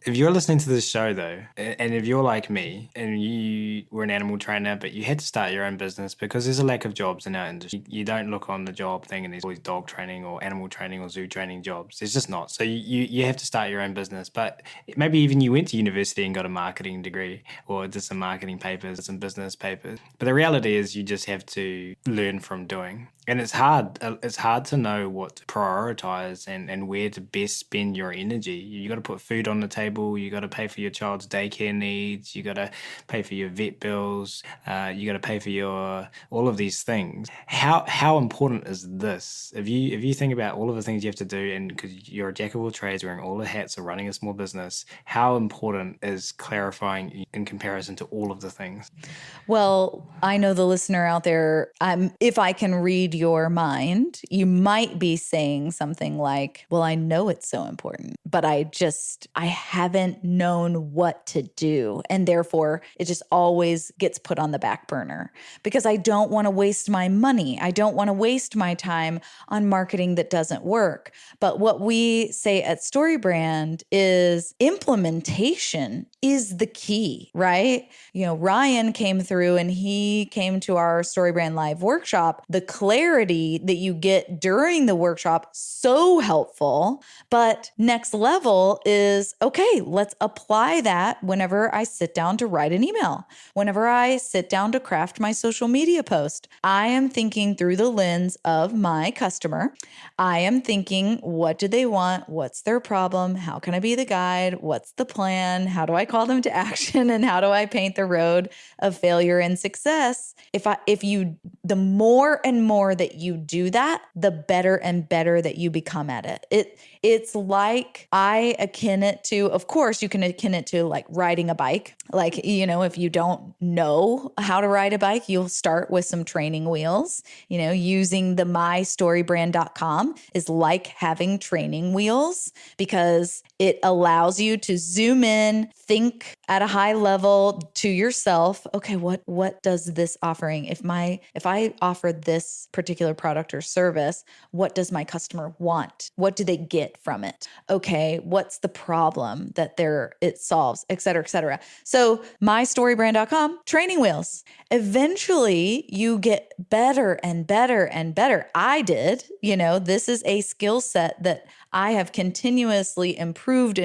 If you're listening to this show, though, and if you're like me and you were an animal trainer, but you had to start your own business because there's a lack of jobs in our industry, you don't look on the job thing and there's always dog training or animal training or zoo training jobs. There's just not. So you have to start your own business. But maybe even you went to university and got a marketing degree or did some marketing papers, some business papers. But the reality is you just have to learn from doing. And it's hard. It's hard to know what to prioritize and where to best spend your energy. You got to put food on the table. You got to pay for your child's daycare needs. You got to pay for your vet bills. You got to pay for all of these things. How important is this? If you think about all of the things you have to do, and because you're a jack of all trades, wearing all the hats of running a small business, how important is clarifying in comparison to all of the things? Well, I know the listener out there, if I can read your mind, you might be saying something like, well, I know it's so important, but I haven't known what to do. And therefore, it just always gets put on the back burner because I don't want to waste my money. I don't want to waste my time on marketing that doesn't work. But what we say at StoryBrand is implementation is the key, right? Ryan came through and he came to our StoryBrand Live workshop. The clarity that you get during the workshop, so helpful. But next level is, okay, let's apply that whenever I sit down to write an email, whenever I sit down to craft my social media post. I am thinking through the lens of my customer. I am thinking, what do they want? What's their problem? How can I be the guide? What's the plan? How do I call them to action? And how do I paint the road of failure and success? The more and more that you do that, the better and better that you become at it. It's like I akin it to, of course, you can akin it to like riding a bike. Like, if you don't know how to ride a bike, you'll start with some training wheels. Using the mystorybrand.com is like having training wheels because it allows you to zoom in, think at a high level to yourself. Okay, what does this offering? If I offer this particular product or service, what does my customer want? What do they get from it? Okay, what's the problem that it solves, et cetera, et cetera. So mystorybrand.com, training wheels. Eventually you get better and better and better. I did, this is a skill set that I have continuously improved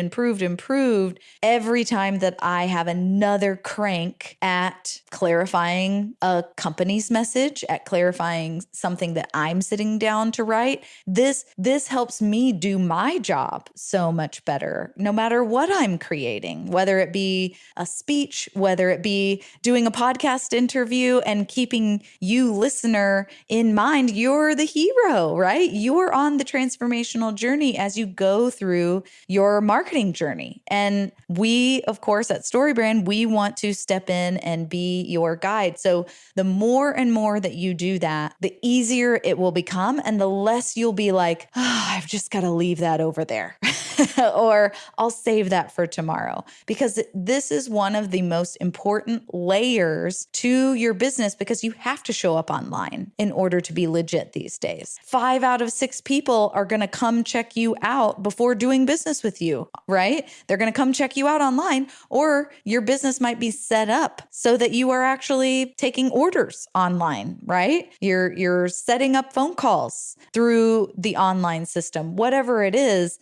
every time that I have another crank at clarifying a company's message, at clarifying something that I'm sitting down to write. This helps me do my job so much better, no matter what I'm creating, whether it be a speech, whether it be doing a podcast interview and keeping you listener in mind. You're the hero, right? You're on the transformational journey as you go through your marketing journey. And we, of course, at StoryBrand, we want to step in and be your guide. So the more and more that you do that, the easier it will become, and the less you'll be like, oh, I've just got to leave that over there. Or I'll save that for tomorrow, because this is one of the most important layers to your business, because you have to show up online in order to be legit these days. 5 out of 6 people are going to come check you out before doing business with you, right? They're going to come check you out online, or your business might be set up so that you are actually taking orders online, right? You're setting up phone calls through the online system. Whatever it is,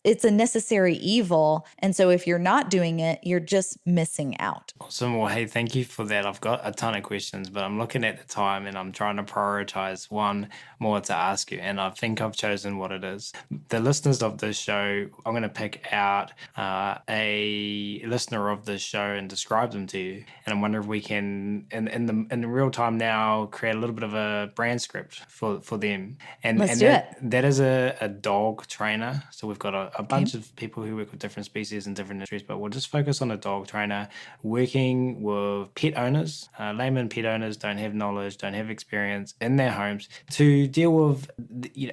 it's a necessary evil. And so if you're not doing it, you're just missing out. Awesome. Well, hey, thank you for that. I've got a ton of questions, but I'm looking at the time and I'm trying to prioritize one more to ask you. And I think I've chosen what it is. The listeners of this show, I'm going to pick out a listener of this show and describe them to you. And I'm wondering if we can, in the real time now, create a little bit of a brand script for them. And Let's do it. That is a dog trainer. So we've got a bunch of people who work with different species and different industries, but we'll just focus on a dog trainer working with pet owners. Layman pet owners don't have knowledge, don't have experience in their homes to deal with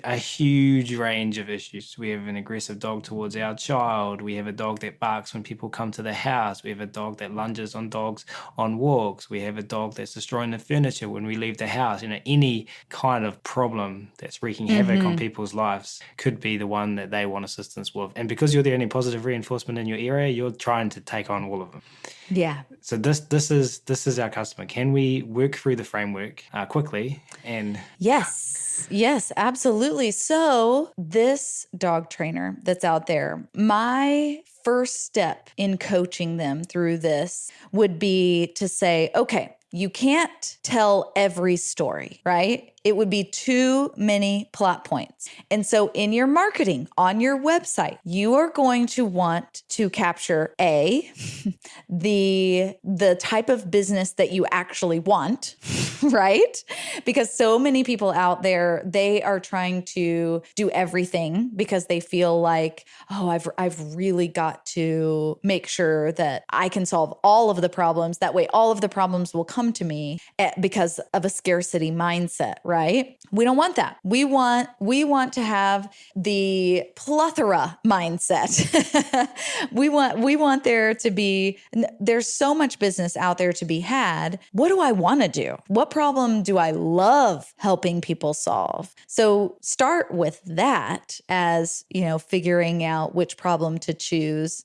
a huge range of issues. We have an aggressive dog towards our child. We have a dog that barks when people come to the house. We have a dog that lunges on dogs on walks. We have a dog that's destroying the furniture when we leave the house. Any kind of problem that's wreaking havoc on people's lives could be the one that they want assistance with. And because you're the only positive reinforcement in your area, you're trying to take on all of them. Yeah. So this is our customer. Can we work through the framework quickly? And Yes, absolutely. So this dog trainer that's out there, my first step in coaching them through this would be to say, okay, you can't tell every story, right? It would be too many plot points. And so in your marketing on your website, you are going to want to capture the type of business that you actually want, right? Because so many people out there, they are trying to do everything because they feel like, oh, I've really got to make sure that I can solve all of the problems. That way, all of the problems will come to me because of a scarcity mindset, right? We don't want that. We want to have the plethora mindset. we want there to be, there's so much business out there to be had. What do I want to do? What problem do I love helping people solve? So start with that as, figuring out which problem to choose.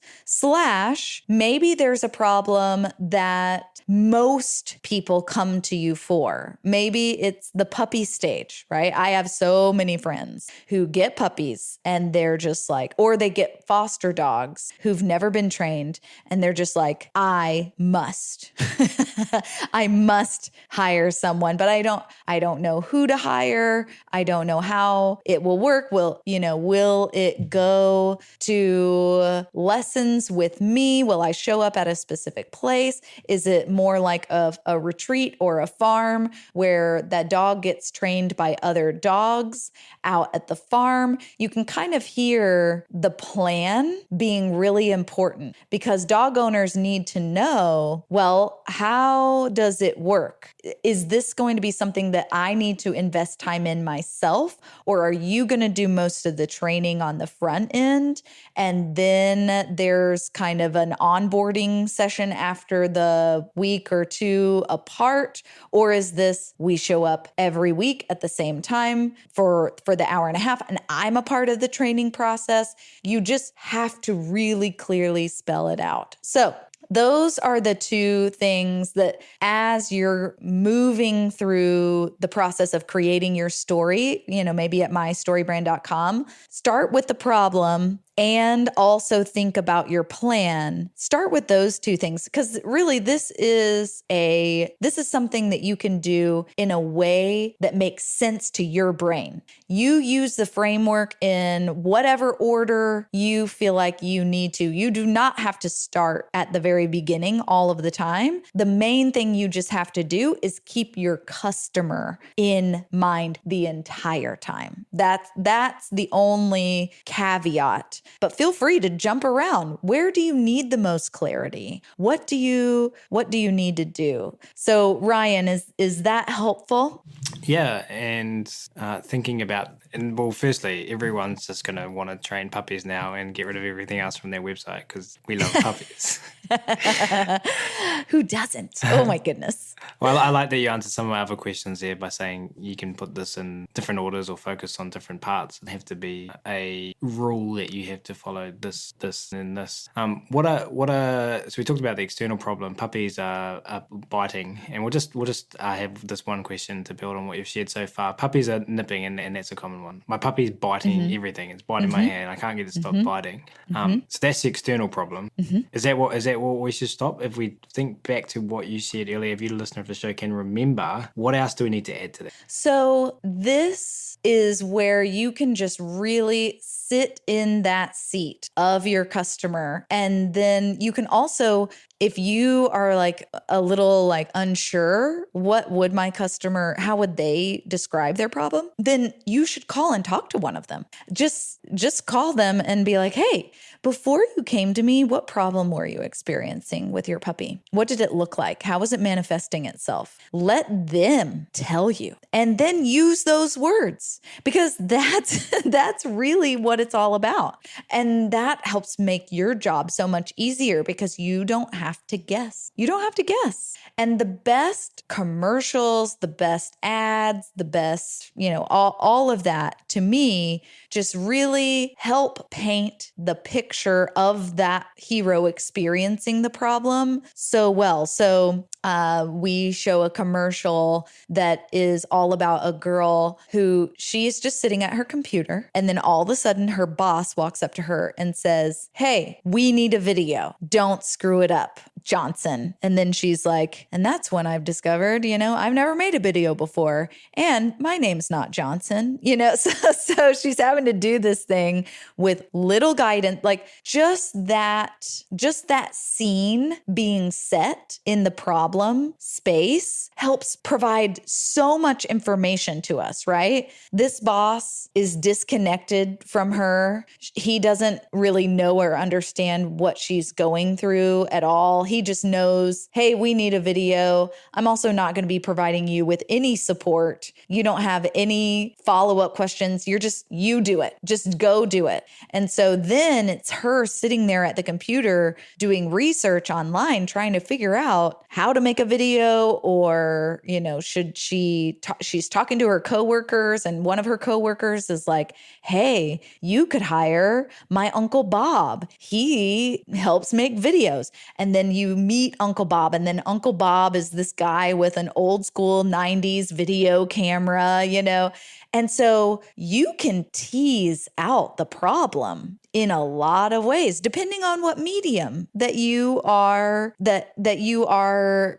/ maybe there's a problem that most people come to you for. Maybe it's the puppy stage, right? I have so many friends who get puppies and they're just like, or they get foster dogs who've never been trained and they're just like, I must hire someone, but I don't know who to hire. I don't know how it will work. Will it go to lessons with me? Will I show up at a specific place? Is it more like a retreat or a farm where that dog gets trained by other dogs out at the farm? You can kind of hear the plan being really important because dog owners need to know, well, how does it work? Is this going to be something that I need to invest time in myself? Or are you going to do most of the training on the front end? And then there's kind of an onboarding session after the week or two apart? Or is this, we show up every week at the same time for the hour and a half and I'm a part of the training process? You just have to really clearly spell it out. So those are the two things that as you're moving through the process of creating your story, maybe at mystorybrand.com, start with the problem and also think about your plan. Start with those two things, because really this is something that you can do in a way that makes sense to your brain. You use the framework in whatever order you feel like you need to. You do not have to start at the very beginning all of the time. The main thing you just have to do is keep your customer in mind the entire time. That's the only caveat. But feel free to jump around. Where do you need the most clarity? What do you need to do? So Ryan, is that helpful? Yeah, and thinking about, and well, firstly, everyone's just going to want to train puppies now and get rid of everything else from their website because we love puppies. Who doesn't? Oh my goodness. Well, I like that you answered some of my other questions there by saying you can put this in different orders or focus on different parts. It have to be a rule that you have to follow this, and this. So we talked about the external problem. Puppies are biting, and we'll just have this one question to build on what you've shared so far. Puppies are nipping, and that's a common one. My puppy's biting everything. It's biting my hand. I can't get it to stop biting. So that's the external problem. Is that what we should stop? If we think back to what you said earlier, if you, the listener of the show, can remember, what else do we need to add to that? So this is where you can just really sit in that seat of your customer. And then you can also, if you are like a little like unsure, what would my customer, how would they describe their problem? Then you should call and talk to one of them. Just call them and be like, hey, before you came to me, what problem were you experiencing with your puppy? What did it look like? How was it manifesting itself? Let them tell you, and then use those words, because that's really what it's all about. And that helps make your job so much easier because you don't have to guess. You don't have to guess. And the best commercials, the best ads, the best, all of that to me just really help paint the picture of that hero experiencing the problem so well. So we show a commercial that is all about a girl who she's just sitting at her computer, and then all of a sudden her boss walks up to her and says, hey, we need a video. Don't screw it up, Johnson. And then she's like, and that's when I've discovered, I've never made a video before, and my name's not Johnson, so she's having to do this thing with little guidance, like just that scene being set in the problem space helps provide so much information to us, right? This boss is disconnected from her. He doesn't really know or understand what she's going through at all. He just knows, hey, we need a video. I'm also not going to be providing you with any support. You don't have any follow-up questions. You do it. Just go do it. And so then it's her sitting there at the computer doing research online, trying to figure out how to make a video, or, should she's talking to her coworkers, and one of her coworkers is like, hey, you could hire my Uncle Bob. He helps make videos. And then you meet Uncle Bob, and then Uncle Bob is this guy with an old school 90s video camera, And so you can tease out the problem in a lot of ways, depending on what medium that you are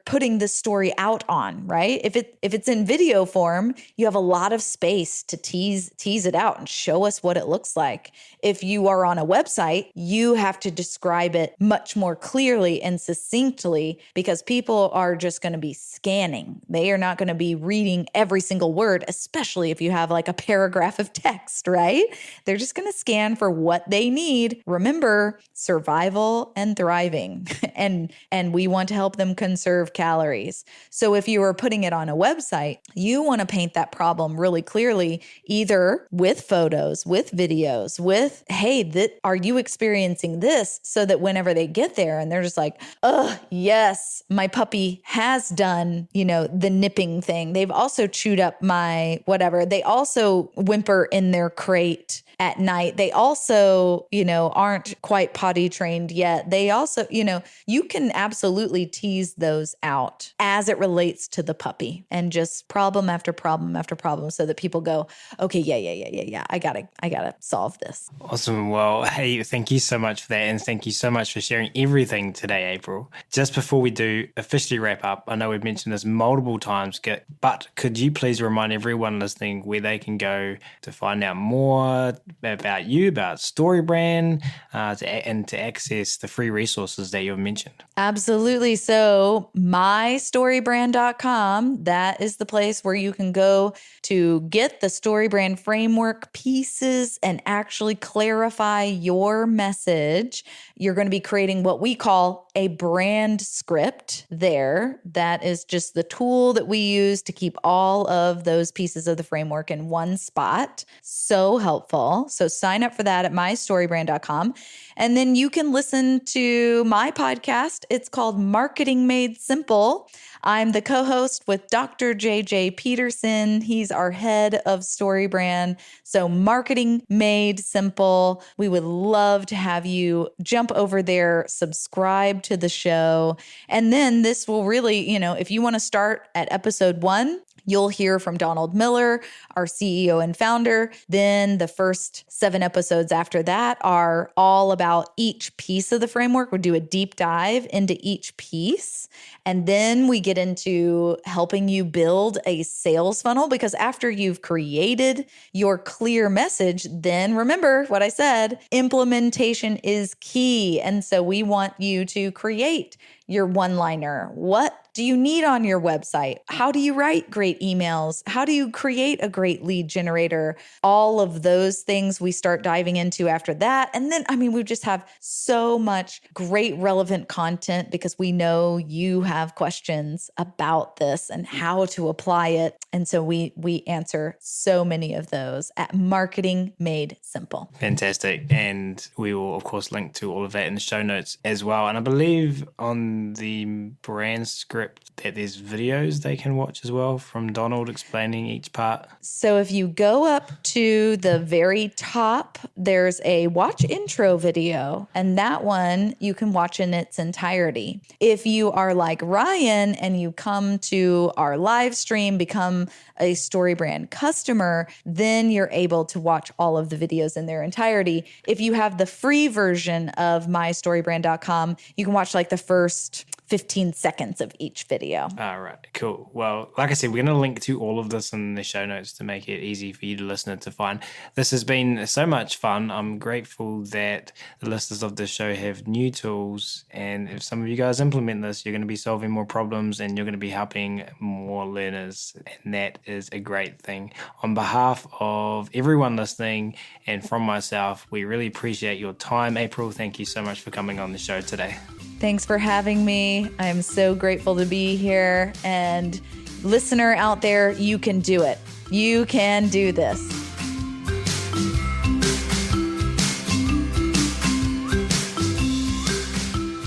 putting this story out on, right? If it's in video form, you have a lot of space to tease it out and show us what it looks like. If you are on a website, you have to describe it much more clearly and succinctly, because people are just going to be scanning. They are not going to be reading every single word, especially if you have like a paragraph of text, right? They're just going to scan for what they need. Remember, survival and thriving. and we want to help them conserve calories. So if you are putting it on a website, you want to paint that problem really clearly, either with photos, with videos, with, hey, are you experiencing this? So that whenever they get there and they're just like, oh, yes, my puppy has done, the nipping thing. They've also chewed up my whatever. They also whimper in their crate at night. They also also, aren't quite potty trained yet, they also, you can absolutely tease those out as it relates to the puppy and just problem after problem after problem so that people go, okay, yeah. I gotta solve this. Awesome. Well, hey, thank you so much for that. And thank you so much for sharing everything today, April. Just before we do officially wrap up, I know we've mentioned this multiple times, but could you please remind everyone listening where they can go to find out more about you, about StoryBrand, and to access the free resources that you've mentioned? Absolutely. So mystorybrand.com, that is the place where you can go to get the StoryBrand Framework pieces and actually clarify your message. You're going to be creating what we call a brand script there. That is just the tool that we use to keep all of those pieces of the framework in one spot. So helpful. So sign up for that at mystorybrand.com. And then you can listen to my podcast. It's called Marketing Made Simple. I'm the co-host with Dr. JJ Peterson. He's our head of StoryBrand. So Marketing Made Simple. We would love to have you jump over there, subscribe to the show. And then this will really, if you want to start at episode 1, you'll hear from Donald Miller, our CEO and founder. Then the first 7 episodes after that are all about each piece of the framework. We'll do a deep dive into each piece. And then we get into helping you build a sales funnel, because after you've created your clear message, then remember what I said, implementation is key. And so we want you to create your one-liner. What do you need on your website? How do you write great emails? How do you create a great lead generator? All of those things we start diving into after that. And then, we just have so much great relevant content because we know you have questions about this and how to apply it. And so we answer so many of those at Marketing Made Simple. Fantastic. And we will, of course, link to all of that in the show notes as well. And I believe on the brand script that there's videos they can watch as well from Donald explaining each part. So if you go up to the very top, there's a watch intro video, and that one you can watch in its entirety. If you are like Ryan and you come to our live stream, become a StoryBrand customer, then you're able to watch all of the videos in their entirety. If you have the free version of mystorybrand.com, you can watch like the first 15 seconds of each video. All right, cool. Well, like I said, we're going to link to all of this in the show notes to make it easy for you to listen to find. This has been so much fun. I'm grateful that the listeners of this show have new tools, and if some of you guys implement this, you're going to be solving more problems and you're going to be helping more learners, and that is a great thing. On behalf of everyone listening and from myself, we really appreciate your time. April, thank you so much for coming on the show today. Thanks for having me. I'm so grateful to be here. And listener out there, you can do it. You can do this.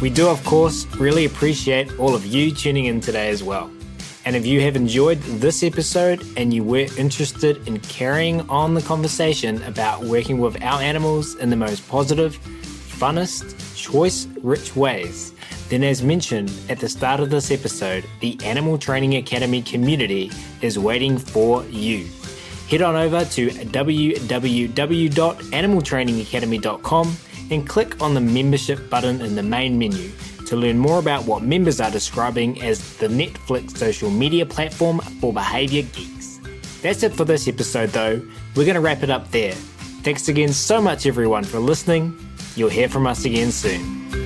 We do, of course, really appreciate all of you tuning in today as well. And if you have enjoyed this episode and you were interested in carrying on the conversation about working with our animals in the most positive, funnest, choice-rich ways, then as mentioned at the start of this episode, the Animal Training Academy community is waiting for you. Head on over to www.animaltrainingacademy.com and click on the membership button in the main menu to learn more about what members are describing as the Netflix social media platform for behavior geeks. That's it for this episode though. We're going to wrap it up there. Thanks again so much everyone for listening. You'll hear from us again soon.